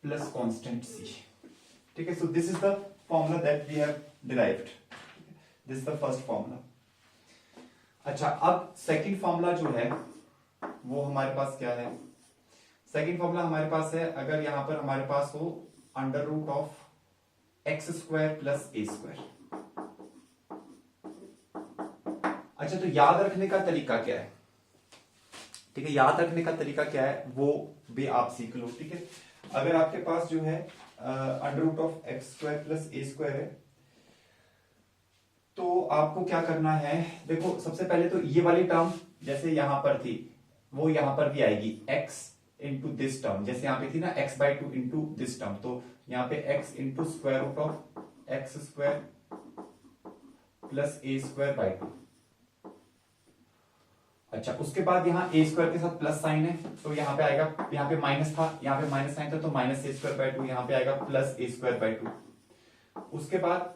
Plus constant C. ठीक है, so this is the formula that we have derived, this is the first formula. अच्छा, अब second formula जो है वो हमारे पास क्या है? सेकंड फॉर्मूला हमारे पास है, अगर यहां पर हमारे पास हो under root of x square plus a square. अच्छा, तो याद रखने का तरीका क्या है? ठीक है, याद रखने का तरीका क्या है वो भी आप सीख लो। ठीक है, अगर आपके पास जो है under root of x square plus a square है, तो आपको क्या करना है? देखो, सबसे पहले तो ये वाली टर्म जैसे यहां पर थी वो यहां पर भी आएगी, x इंटू दिस टर्म, जैसे यहां पे थी ना x/2 इंटू दिस टर्म, तो यहां पे x into square root of x square plus a square by 2। अच्छा, उसके बाद यहाँ ए स्क्वायर के साथ प्लस साइन है, तो यहाँ पे आएगा, यहाँ पे माइनस था, यहाँ पे माइनस साइन था, तो माइनस ए स्क्वायर बाई 2, यहाँ पे आएगा प्लस ए स्क्वायर बाई 2। उसके बाद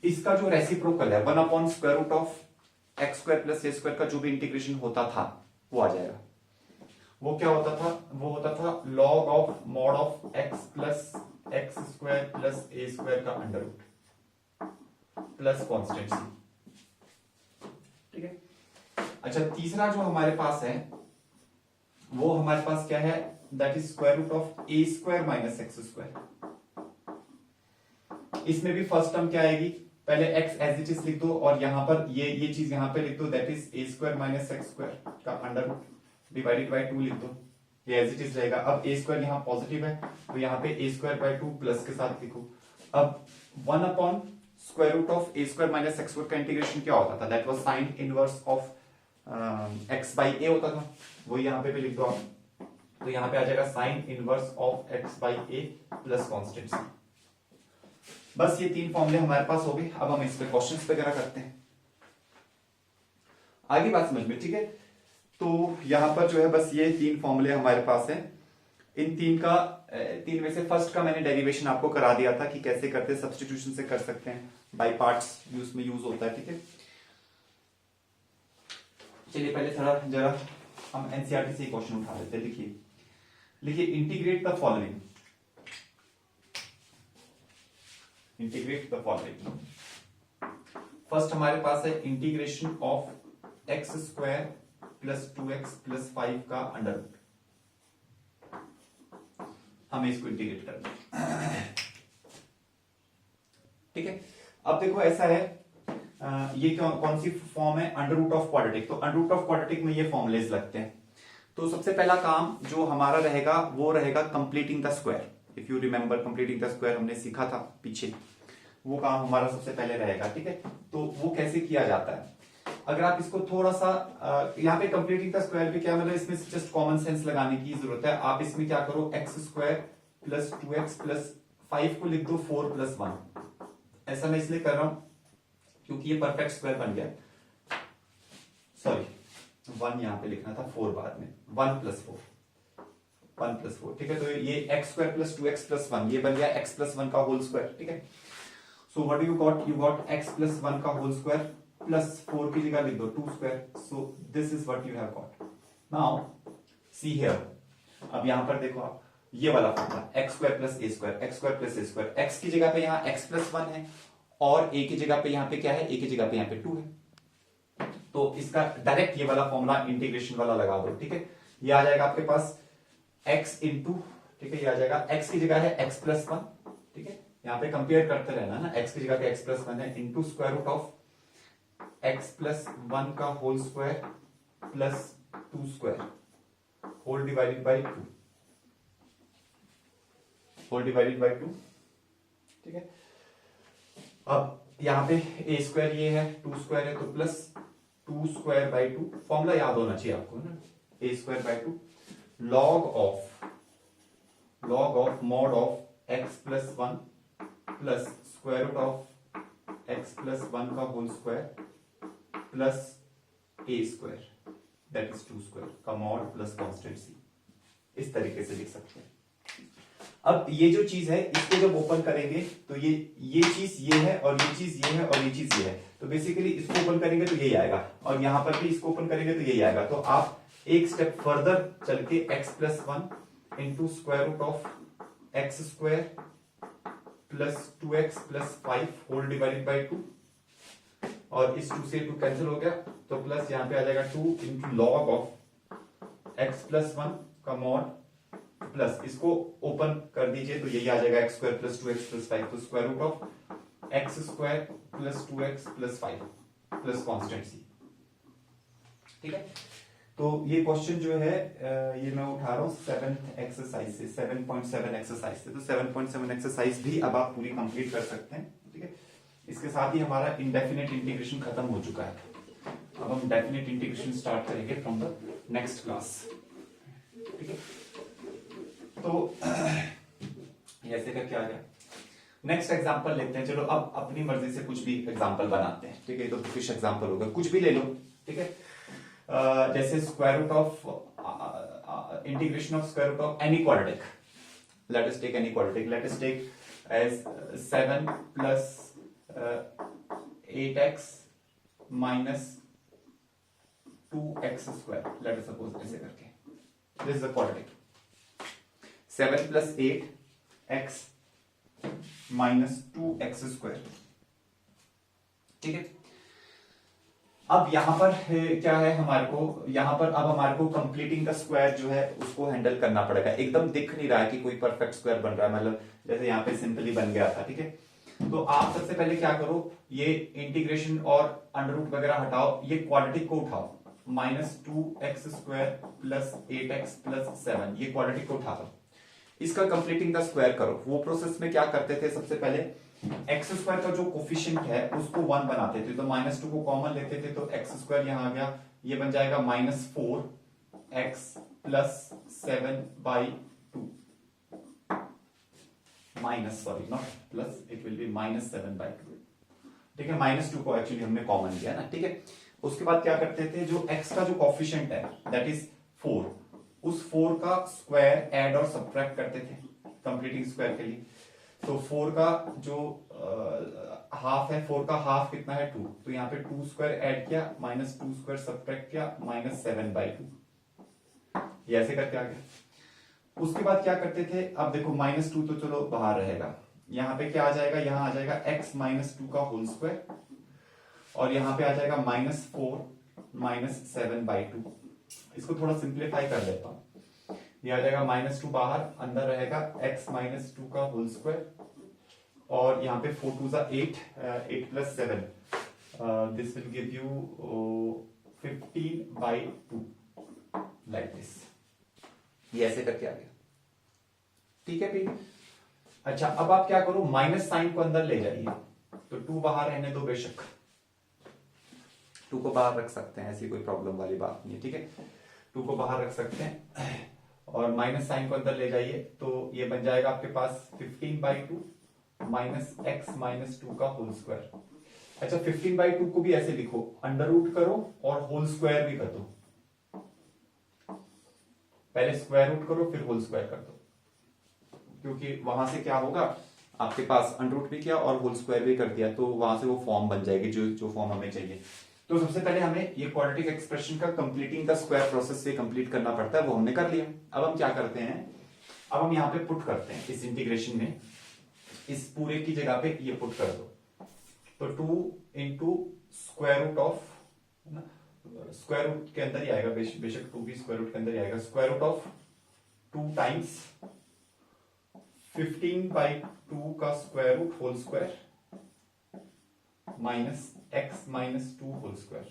इसका जो रेसिप्रोकल है 1 square root of x square plus a square का जो भी इंटीग्रेशन होता था वो आ जाएगा। वो क्या होता था? वो होता था log of mod of x plus x square plus a square का under root plus constant C. ठीक है, अच्छा, तीसरा जो हमारे पास है वो हमारे पास क्या है? That is square root of a square minus x square. इसमें भी फर्स्ट टर्म क्या आएगी? पहले x एज इट इज लिख दो, और यहां पर ये चीज यहां पे लिख दो, that is a square minus x square का अंडर रूट डिवाइडेड बाई 2 लिख दो, ये एज इट इज रहेगा। अब ए स्क्वायर यहाँ पॉजिटिव है, तो यहाँ पे ए स्क्वायर बाई 2 प्लस के साथ लिखो। अब 1 upon square root of a square minus x square का इंटीग्रेशन क्या होता था? That was sine inverse of x by a होता था, वो यहाँ पे भी लिख दो आप, तो यहाँ पे आ जाएगा sine inverse of x by a plus constant C. बस ये तीन फॉर्मूले हमारे पास हो गए। अब हम इस पे क्वेश्चंस वगैरह करते हैं, आगे बात समझ में। ठीक है, तो यहां पर जो है बस ये तीन फॉर्मूले हमारे पास हैं। इन तीन में से फर्स्ट का मैंने डेरिवेशन आपको करा दिया था कि कैसे करते हैं, सब्स्टिट्यूशन से कर सकते हैं, बाय पार्ट्स यूज होता है। ठीक है, चलिए पहले थोड़ा जरा हम एनसीईआरटी से क्वेश्चन उठा लेते हैं। लिखिए integrate the following, integrate the following. First हमारे पास है integration of x square plus 2x plus 5 का अंडर रूट, हमें इसको इंटीग्रेट करना है। ठीक है, अब देखो ऐसा है, ये कौन सी फॉर्म है? Under root of quadratic. तो अंडर रूट ऑफ क्वाड्रेटिक में ये फॉर्मुलेज लगते हैं। तो सबसे पहला काम जो हमारा रहेगा वो रहेगा completing the square. If you remember, completing the square हमने सीखा था पीछे, वो काम हमारा सबसे पहले रहेगा। ठीक है, तो वो कैसे किया जाता है? अगर आप इसको थोड़ा सा यहाँ पे कंप्लीटिंग द स्क्वायर पे क्या मतलब, इसमें जस्ट कॉमन सेंस लगाने की जरूरत है। आप इसमें क्या करो, x square plus 2x plus 5 को लिख दो 4 प्लस 1। ऐसा मैं इसलिए कर रहा हूं क्योंकि ये परफेक्ट स्क्वायर बन गया। सॉरी, 1 यहां पे लिखना था, 4 बाद में, 1 प्लस 4। ठीक है, तो ये x square plus 2x plus 1 ये बन गया x प्लस 1 का होल स्क्वायर। ठीक है, so what you got x plus 1 का होल स्क्वायर प्लस 4 की जगह लिख दो 2 square. So this is what you have got. Now see here, अब यहां पर देखो आप, ये वाला formula x square plus a square, x square plus a square, x की जगह पे यहाँ x प्लस 1 है और a की जगह पे यहाँ पे क्या है, a की जगह पे यहाँ पे 2 है। तो इसका डायरेक्ट ये वाला फॉर्मूला इंटीग्रेशन वाला लगा दो। ठीक है, ये आ जाएगा आपके पास x इंटू, ठीक है, ये आ जाएगा x की जगह है x प्लस 1। ठीक है, यहाँ पे कंपेयर करते रहना ना, x की जगह पे x प्लस 1 है, into square root of x plus 1 का whole square plus 2 square whole divided by 2, whole divided by 2। ठीक है, अब यहाँ पे a स्क्वायर ये है, 2 स्क्वायर है, तो प्लस 2 स्क्वायर बाई 2, फॉर्मूला याद होना चाहिए आपको ना, a square by 2 log of mod of x plus 1 plus square root of x plus 1 का whole square plus a square that is 2 square का मॉड प्लस कांस्टेंट c। इस तरीके से लिख सकते हैं। अब ये जो चीज है इसको जब ओपन करेंगे तो ये चीज ये है और ये चीज ये है और ये चीज ये है, तो बेसिकली इसको ओपन करेंगे तो यही आएगा और यहां पर भी इसको ओपन करेंगे तो यही आएगा। तो आप एक स्टेप फर्दर चल के x plus 1 into square root of x square plus 2x plus 5 whole divided by 2, और इस 2 से 2 कैंसिल हो गया, तो प्लस यहां पे आ जाएगा 2 into log of x plus 1 का मॉड प्लस, इसको ओपन कर दीजिए तो यही आ जाएगा x square plus 2x plus 5, तो square root of x square plus 2x plus 5 plus constant C. ठीक है, तो ये क्वेश्चन जो है ये मैं उठा रहा हूं 7th एक्सरसाइज से, 7.7 एक्सरसाइज से। तो 7.7 एक्सरसाइज भी अब आप पूरी कंप्लीट कर सकते हैं। ठीक है, इसके साथ ही हमारा इंडेफिनेट इंटीग्रेशन खत्म हो चुका है। अब हम डेफिनेट इंटीग्रेशन स्टार्ट करेंगे फ्रॉम द नेक्स्ट क्लास। ठीक है, तो ऐसे करके आ गया। नेक्स्ट एग्जांपल लेते हैं। चलो अब अपनी मर्जी से कुछ भी एग्जांपल बनाते हैं। ठीक है, तो फिश एग्जांपल होगा, कुछ भी ले लो। ठीक है, जैसे square root of integration of square root of any quadratic, let us take any quadratic, let us take as 7 plus 8x minus 2x square, let us suppose ऐसे करके, this is a quadratic. 7 plus 8x minus 2x square. ठीक है, अब यहां पर क्या है हमारे को, यहां पर अब हमारे को कंप्लीटिंग का स्क्वायर जो है उसको हैंडल करना पड़ेगा। एकदम दिख नहीं रहा है कि कोई परफेक्ट स्क्वायर बन रहा है, मतलब जैसे यहां पे सिंपली बन गया था। ठीक है, तो आप सबसे पहले क्या करो, ये इंटीग्रेशन और अंडर रूट वगैरह हटाओ, ये क्वाड्रेटिक को उठाओ, minus 2x square plus 8x plus 7, ये क्वाड्रेटिक को उठा लो, इसका कंप्लीटिंग का स्क्वायर करो। वो प्रोसेस में क्या करते थे, सबसे पहले एक्स स्क्वायर का जो कोफिशिएंट है उसको 1 बनाते थे, तो -2 को कॉमन लेते थे, तो एक्स स्क्वायर यहां आ गया, ये बन जाएगा -4x plus 7/2, minus, sorry not plus, it will be -7/2। ठीक है, -2 को एक्चुअली हमने कॉमन लिया ना। ठीक है, उसके बाद क्या करते थे, जो x का जो कोफिशिएंट है दैट इज 4, उस 4 का स्क्वायर ऐड और सब्ट्रैक्ट करते थे कंप्लीटिंग स्क्वायर के लिए। तो 4 का जो हाफ है, 4 का हाफ कितना है 2, तो यहाँ पे 2 स्क्वायर ऐड किया, -2 स्क्वायर सब्ट्रैक्ट किया, -7/2, ये ऐसे करके आ गया। उसके बाद क्या करते थे, अब देखो -2 तो चलो बाहर रहेगा, यहाँ पे क्या आ जाएगा, यहाँ आ जाएगा x -2 का होल स्क्वायर, और यहाँ पे आ जाएगा -4 -7/2। इसको थोड़ा सिंप्लीफाई कर देता हूं, ये आ जाएगा -2 बाहर, अंदर रहेगा x -2 का होल स्क्वायर, और यहाँ पे 4 2 8, 8 plus 7, this will give you 15/2, like this, ये ऐसे करके आ गया। ठीक है भाई, अच्छा अब आप क्या करो, माइनस साइन को अंदर ले जाइए, तो 2 बाहर रहने दो, बेशक 2 को बाहर रख सकते हैं, ऐसी कोई प्रॉब्लम वाली बात नहीं है। ठीक है, 2 को बाहर रख सकते हैं, और माइनस साइन को अंदर ले जाइए, तो ये बन जाएगा आपके पास 15/2 माइनस x -2 का होल स्क्वायर। अच्छा 15/2 को भी ऐसे लिखो, अंडर रूट करो और होल स्क्वायर भी कर दो, पहले स्क्वायर रूट करो फिर होल स्क्वायर कर दो, क्योंकि वहां से क्या होगा, आपके पास अंडर रूट भी किया और होल स्क्वायर भी कर दिया, तो वहां से वो फॉर्म बन जाएगी जो फॉर्म हमें चाहिए। तो सबसे पहले हमें ये क्वाड्रेटिक एक्सप्रेशन का कंप्लीटिंग का स्क्वायर प्रोसेस से कंप्लीट करना पड़ता है, वो हमने कर लिया। अब हम क्या करते हैं, अब हम यहाँ पे पुट करते हैं इस इंटीग्रेशन में, इस पूरे की जगह पे ये पुट कर दो, तो 2 into square root of, square root के अंदर ही आएगा, बेशक 2 भी स्क्वायर रूट के अंदर ही आएगा, स्क्वायर रूट ऑफ 2 टाइम्स 15/2 का square root whole square minus x -2 whole square.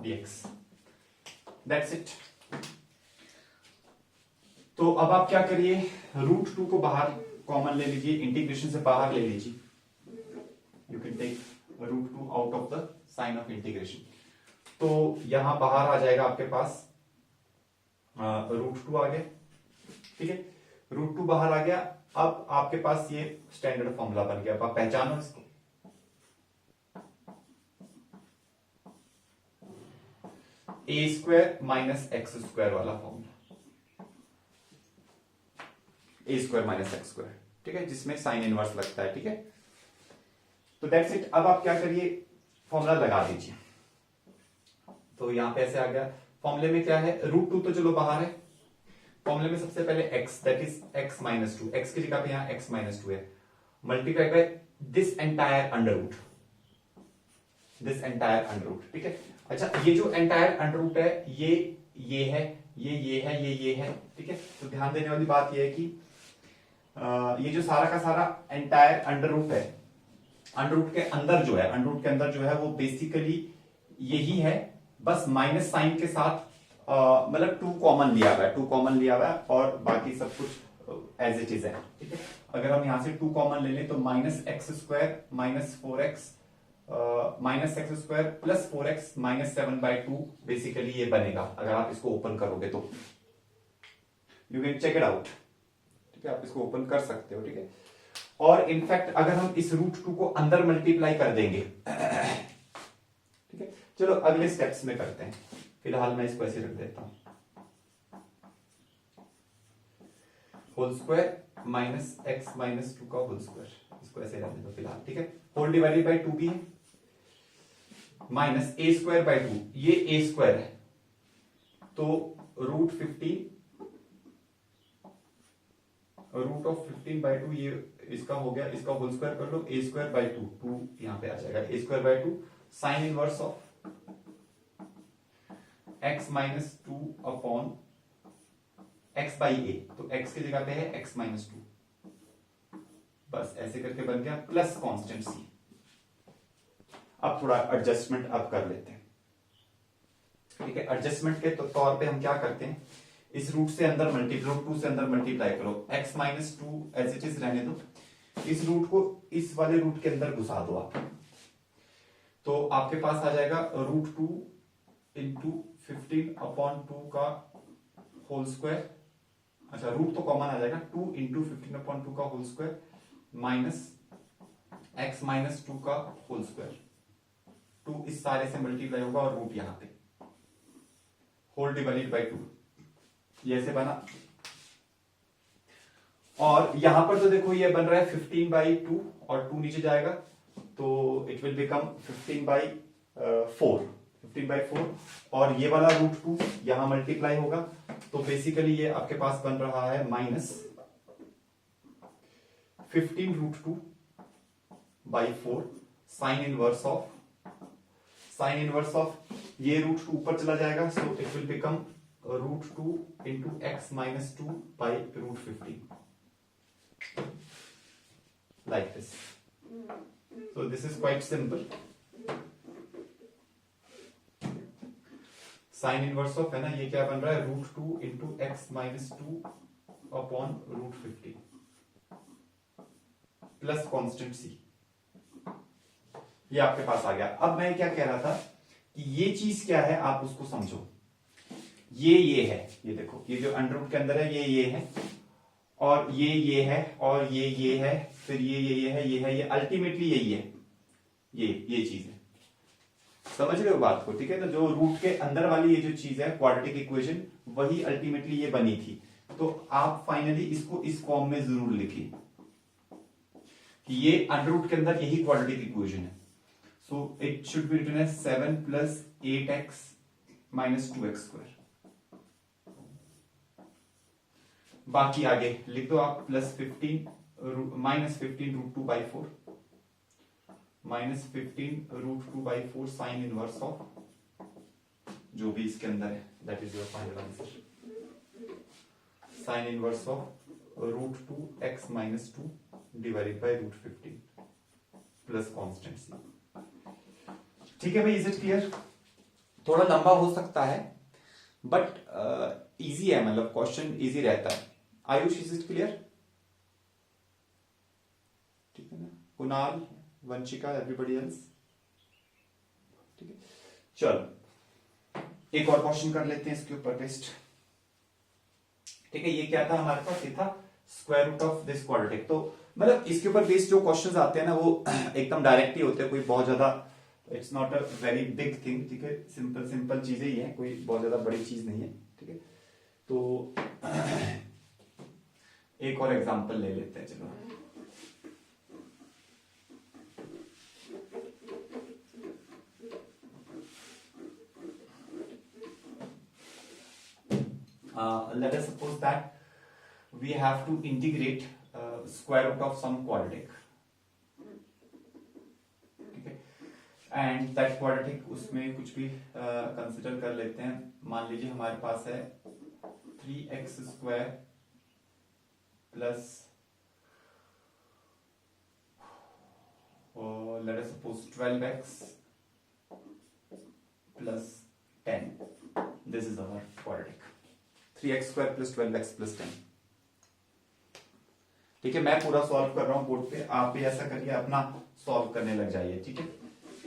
dx, that's it. तो अब आप क्या करिए, √2 को बाहर कॉमन ले लीजिए, इंटीग्रेशन से बाहर ले लीजिए, you can take √2 out of the sign of integration, तो यहां बाहर आ जाएगा आपके पास √2 आ गया। ठीक है, √2 बाहर आ गया। अब आपके पास ये स्टैंडर्ड फॉर्मूला बन गया, आप पहचानो इसको, a² माइनस x² वाला फॉर्मूला, a² माइनस x², ठीक है, जिसमें साइन इनवर्स लगता है। ठीक है, तो दैट्स इट। अब आप क्या करिए, फॉर्मूला लगा दीजिए, तो यहाँ पे ऐसे आ गया। फॉर्मूले में क्या है, √2 तो चलो बाहर है। फॉर्मूले में सबसे पहले x, that is x minus two, x की जगह पे यहाँ x माइनस टू है, multiply by this entire under root, this entire under root. ठीक है, अच्छा ये जो एंटायर अंडर रूट है ये है, ये है, ये है। ठीक है, तो ध्यान देने वाली बात ये है कि ये जो सारा का सारा एंटायर अंडर रूट है, अंडर रूट के अंदर जो है, अंडर रूट के अंदर जो है वो बेसिकली यही है, बस माइनस साइन के साथ मतलब 2 कॉमन लिया हुआ है, 2 कॉमन लिया हुआ है और बाकी सब कुछ एज इट इज है। ठीक है, अगर हम यहां से 2 कॉमन ले लें तो minus x square minus 4x minus x square plus 4x minus 7/2 basically ये बनेगा अगर आप इसको ओपन करोगे तो। You can check it out. ठीक है, आप इसको ओपन कर सकते हो। ठीक है, और इनफैक्ट अगर हम इस √2 को अंदर मल्टीप्लाई कर देंगे ठीक है, चलो अगले स्टेप्स में करते हैं, फिलहाल मैं इसको ऐसे रख देता हूं, whole square minus x minus 2 का होल स्क्वायर, इसको ऐसे रहने दो फिलहाल। ठीक है, होल डिवाइडेड बाय 2 भी है, माइनस a स्क्वायर बाय 2, ये a स्क्वायर है तो √15 √15/2 ये इसका हो गया, इसका होल स्क्वायर कर लो, a स्क्वायर बाय 2, 2 यहां पे आ जाएगा, a square by 2 sign inverse of x minus 2 upon x by a, तो x की जगह पे है x माइनस 2, बस ऐसे करके बन गया, प्लस कांस्टेंट c। अब थोड़ा एडजस्टमेंट अब कर लेते हैं। ठीक है, एडजस्टमेंट के तौर पे हम क्या करते हैं, इस रूट से अंदर मल्टीप्लाई, √2 से अंदर मल्टीप्लाई करो, x minus 2 as it is रहने दो, इस रूट को इस वाले रूट के अंदर घुसा दो आप, तो आपके पास आ जाएगा √2 इंटू 15 अपॉन 2 का होल स्क्वायर, अच्छा रूट तो कॉमन आ जाएगा, 2 इंटू 15 अपॉन 2 का whole square minus x minus 2 का होल स्क्वायर, 2 इस सारे से मल्टीप्लाई होगा और रूट यहां पे होल डिवाइडेड बाय 2, ये ऐसे बना। और यहां पर तो देखो ये बन रहा है 15/2 और 2 नीचे जाएगा तो इट विल बिकम 15/4 और ये वाला √2 यहां मल्टीप्लाई होगा तो बेसिकली ये आपके पास बन रहा है माइनस 15√2/4 साइन इनवर्स ऑफ ये √2 ऊपर चला जाएगा, so it will become √2 into x minus 2 by √15 like this. So this is quite simple. Sign inverse of है ना, ये क्या बन रहा है, √2 into x minus 2 upon √15 plus constant c, ये आपके पास आ गया। अब मैं क्या कह रहा था कि ये चीज क्या है आप उसको समझो, ये है, ये देखो ये जो अंडर रूट के अंदर है ये है और ये है और ये है, फिर ये है, ये अल्टीमेटली यही है, ये चीज है, समझ रहे हो बात को। ठीक है, तो जो रूट के अंदर वाली ये जो चीज है क्वाड्रेटिक इक्वेशन वही अल्टीमेटली ये बनी थी, तो आप फाइनली इसको इस फॉर्म में जरूर लिखिए कि ये अंडर रूट के अंदर यही क्वाड्रेटिक इक्वेशन है, so it should be written as 7 plus 8x minus 2x²। बाकी आगे लिख दो आप, plus 15 minus 15 √2/4 minus 15 √2/4 sine inverse of जो भी इसके अंदर है, that is your final answer, sine inverse of √2x minus 2 divided by √15 plus constant c। ठीक है भाई, इज इट क्लियर? थोड़ा लंबा हो सकता है बट इजी है, मतलब क्वेश्चन इजी रहता है। Ayush, is it clear? ठीक है ना, कुणाल, वंशिका, एवरीबॉडी एल्स? ठीक है, चलो एक और क्वेश्चन कर लेते हैं इसके ऊपर टेस्ट। ठीक है, ये क्या था हमारे पास, ये था square root of this quadratic. तो मतलब इसके ऊपर बेस्ड जो क्वेश्चंस आते हैं ना वो एकदम डायरेक्ट ही होते हैं, कोई बहुत ज्यादा it's not a very big thing. ठीक है, सिंपल चीजें ही है, कोई बहुत ज्यादा बड़ी चीज नहीं है। ठीक है, तो एक और एग्जांपल ले लेते हैं, चलो। let us suppose that we have to integrate square root of some quadratic, ठीक है, एंड दैट क्वाड्रेटिक उसमें कुछ भी कंसिडर कर लेते हैं. मान लीजिए हमारे पास है 3x square plus let us suppose 12x plus 10. This is our quadratic. 3x square plus 12x plus 10. ठीक है, मैं पूरा सॉल्व कर रहा हूं बोर्ड पे, आप भी ऐसा करिए, अपना सॉल्व करने लग जाइए, ठीक है,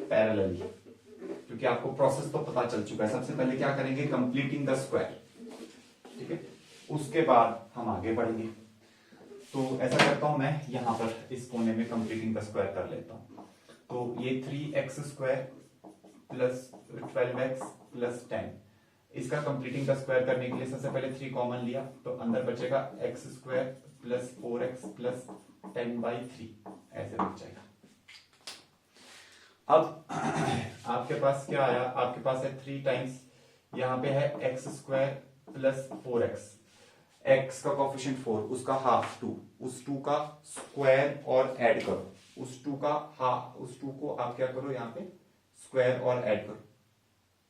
पैरेलली, क्योंकि आपको प्रोसेस तो पता चल चुका है. सबसे पहले क्या करेंगे, कंप्लीटिंग द स्क्वायर, ठीक है, उसके बाद हम आगे बढ़ेंगे. तो ऐसा करता हूं मैं यहां पर इस कोने में कंप्लीटिंग द स्क्वायर कर लेता हूं. तो ये 3x square plus 12x plus 10, इसका कंप्लीटिंग द स्क्वायर करने के लिए सबसे पहले 3 कॉमन लिया, तो अंदर बचेगा x square plus 4x plus 10/3, ऐसे बच जाएगा. अब आपके पास क्या आया, आपके पास है 3 टाइम्स, यहां पे है x square plus 4x, x का कोफिशिएंट 4, उसका हाफ 2, उस 2 का स्क्वायर और ऐड करो, उस 2 का हाफ, उस 2 को आप क्या करो यहाँ पे स्क्वायर और ऐड करो,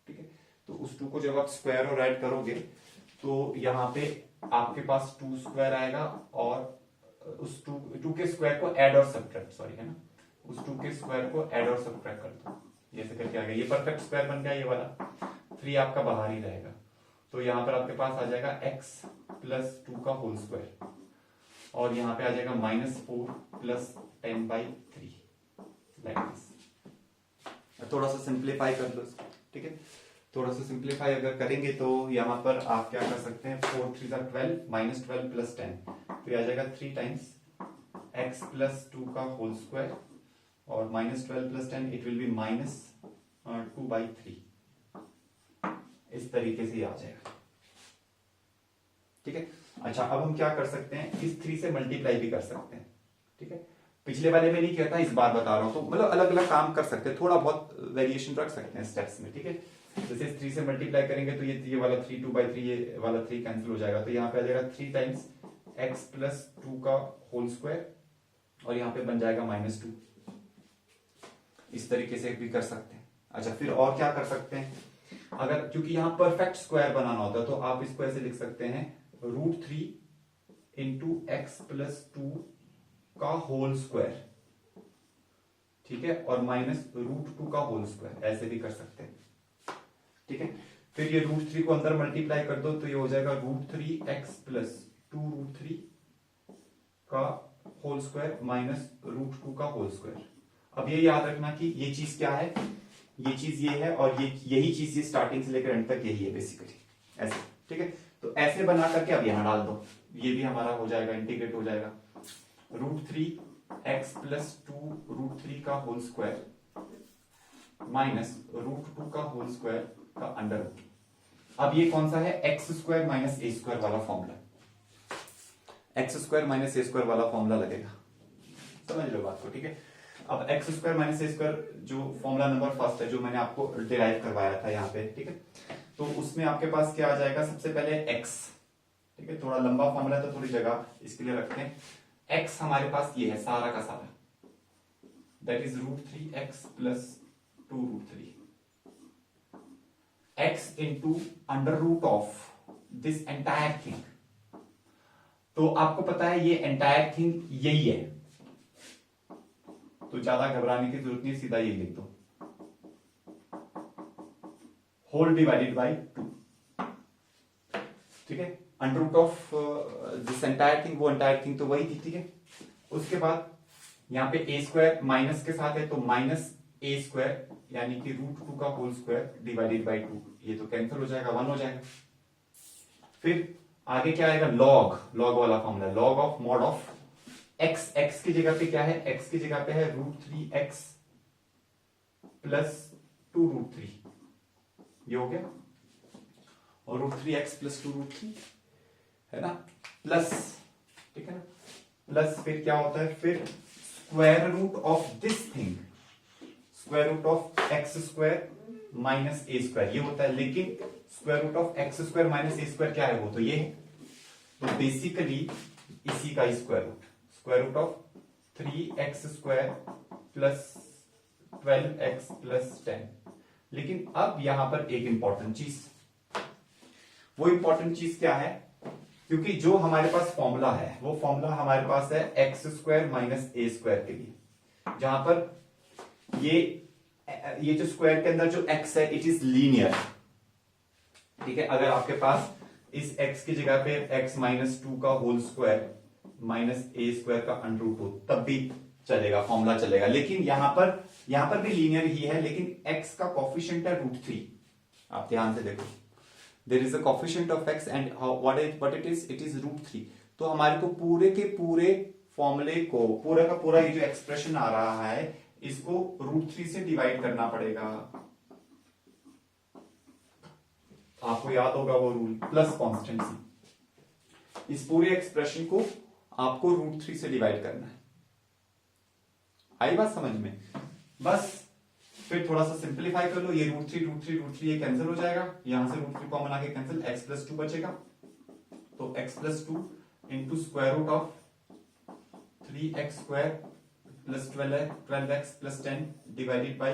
ठीक है. तो उस 2 को जब आप स्क्वायर और ऐड करोगे तो यहाँ पे आपके पास 2 स्क्वायर आएगा, और उस 2 के स्क्वायर को ऐड और सब्ट्रैक्ट, सॉरी है ना, उस 2 के स्क्वायर को ऐड और सब्ट्रैक्ट कर दो, ये ऐसे करके आ गया, ये परफेक्ट स्क्वायर बन गया. ये वाला 3 आपका बाहर ही रहेगा, तो यहाँ पर आपके पास आ जाएगा x प्लस 2 का होल स्क्वायर, और यहाँ पे आ जाएगा -4 प्लस 10/3, लाइक दिस. थोड़ा सा सिंप्लीफाई कर लो इसको, ठीक है, थोड़ा सा सिंप्लीफाई अगर करेंगे तो यहाँ पर आप क्या कर सकते हैं, 4 3 12, -12 प्लस 10, तो ये आ जाएगा 3 टाइम्स x प्लस 2 का होल स्क्वायर, और -12 प्लस 10 इट विल बी -2/3, इस तरीके से आ जाएगा, ठीक है. अच्छा, अब हम क्या कर सकते हैं, इस 3 से मल्टीप्लाई भी कर सकते हैं, ठीक है. पिछले वाले में नहीं किया था, इस बार बता रहा हूं, तो मतलब अलग अलग काम कर सकते हैं, थोड़ा बहुत वेरिएशन रख सकते हैं स्टेप्स में, ठीक है. जैसे इस 3 से मल्टीप्लाई करेंगे तो ये वाला 3 2/3, ये वाला 3 कैंसिल हो जाएगा, तो यहाँ पे आ जाएगा 3 टाइम्स x प्लस 2 का होल स्क्वायर, और यहाँ पे बन जाएगा -2. इस तरीके से भी कर सकते हैं. अच्छा, फिर और क्या कर सकते हैं, अगर क्योंकि यहाँ परफेक्ट स्क्वायर बनाना होता है तो आप इसको ऐसे लिख सकते हैं, √3 इंटू एक्स प्लस 2 का होल स्क्वायर, ठीक है, और -√2 का होल स्क्वायर, ऐसे भी कर सकते हैं, ठीक है. फिर ये √3 को अंदर मल्टीप्लाई कर दो तो ये हो जाएगा √3x प्लस 2√3 का होल स्क्वायर -√2 का होल स्क्वायर. अब ये याद रखना कि ये चीज क्या है, ये चीज ये है, और ये यही चीज ये स्टार्टिंग से लेकर एंड तक यही है बेसिकली, ऐसे, ठीक है. तो ऐसे बना करके अब यहां डाल दो, ये भी हमारा हो जाएगा, इंटीग्रेट हो जाएगा, √3x प्लस 2√3 का होल स्क्वायर -√2 का होल स्क्वायर का अंडर रूट. अब ये कौन सा है, x square minus a square वाला formula, x square minus a square वाला फॉर्मूला लगेगा, समझ लो बात को, ठीक है. अब x square minus a square जो फॉर्मूला नंबर फर्स्ट है, जो मैंने आपको डिराइव करवाया था यहाँ पे, ठीक है, तो उसमें आपके पास क्या आ जाएगा, सबसे पहले x, ठीक है, थोड़ा लंबा फॉर्मूला तो थोड़ी जगह इसके लिए रखते हैं. x हमारे पास ये है सारा का सारा, दैट इज √3x प्लस 2√3, x इंटू under root of this entire thing. तो आपको पता है ये एंटायर थिंग यही है, तो ज्यादा घबराने की जरूरत नहीं, सीधा ये लिख दो, होल डिवाइडेड बाय 2, ठीक है. Under root of this entire thing, वो एंटायर थिंग तो वही थी, ठीक है. उसके बाद यहाँ पे a स्क्वायर माइनस के साथ है, तो -a स्क्वायर यानी कि √2 का होल स्क्वायर डिवाइडेड बाय 2, ये तो कैंसिल हो जाएगा, 1 हो जाएगा. फिर आगे क्या आएगा, लॉग वाला formula, log of mod of x की जगह पे क्या है, x की जगह पे है √3x प्लस 2√3, ये हो गया, और √3x प्लस 2√3 है ना, प्लस, ठीक है ना, प्लस फिर क्या होता है, फिर square root of this thing, square root of x square minus a square ये होता है, लेकिन square root of x square minus a square क्या है, वो तो ये है। तो बेसिकली इसी का square root of 3x square plus 12x plus 10। लेकिन अब यहां पर एक इंपॉर्टेंट चीज, वो इंपॉर्टेंट चीज क्या है, क्योंकि जो हमारे पास फॉर्मूला है वो फॉर्मूला हमारे पास है x square minus a square के लिए, जहां पर ये जो स्क्वायर के अंदर जो x है इट इज लीनियर। ठीक है, अगर आपके पास इस x की जगह पे x माइनस 2 का whole square minus a square का अंडर रूट हो तब भी चलेगा, फॉर्मूला चलेगा। लेकिन यहां पर भी लीनियर ही है, लेकिन x का कोफिशिएंट है √3। आप ध्यान से देखो, there is a coefficient of x and what it is √3। तो हमारे को पूरे के पूरे फॉर्मूले को, पूरा का पूरा ये जो एक्सप्रेशन आ रहा है इसको √3 से डिवाइड करना पड़ेगा। आपको याद होगा वो रूल, प्लस कॉन्स्टेंसी। इस पूरे एक्सप्रेशन को आपको √3 से डिवाइड करना है। आई बात समझ में? बस फिर थोड़ा सा सिंप्लीफाई कर लो, ये √3 ये कैंसिल हो जाएगा, यहां से √3 कॉमन आके कैंसिल, x प्लस 2 बचेगा। तो x plus 2 into square root of 3x square plus 12x plus 10 divided by,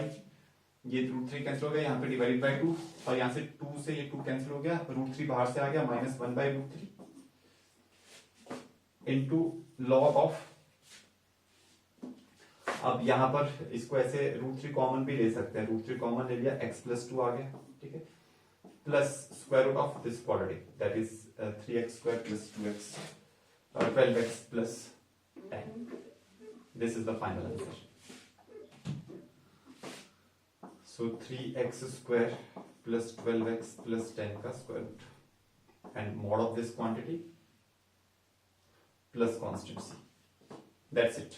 ये √3 कैंसिल हो गया, यहाँ पे डिवाइडेड बाई 2, और यहाँ से 2 से ये 2 कैंसिल हो गया, √3 बाहर से आ गया, माइनस 1/√3 इंटू लॉग ऑफ। अब यहां पर इसको ऐसे √3 कॉमन भी ले सकते हैं, √3 कॉमन ले लिया, x प्लस 2 आ गया। ठीक है, plus square root of this quadratic that is 3x square plus 2x 12x plus 10। This is the final answer. So 3x square plus 12x plus 10 का square root and mod of this quantity plus constancy, that's it.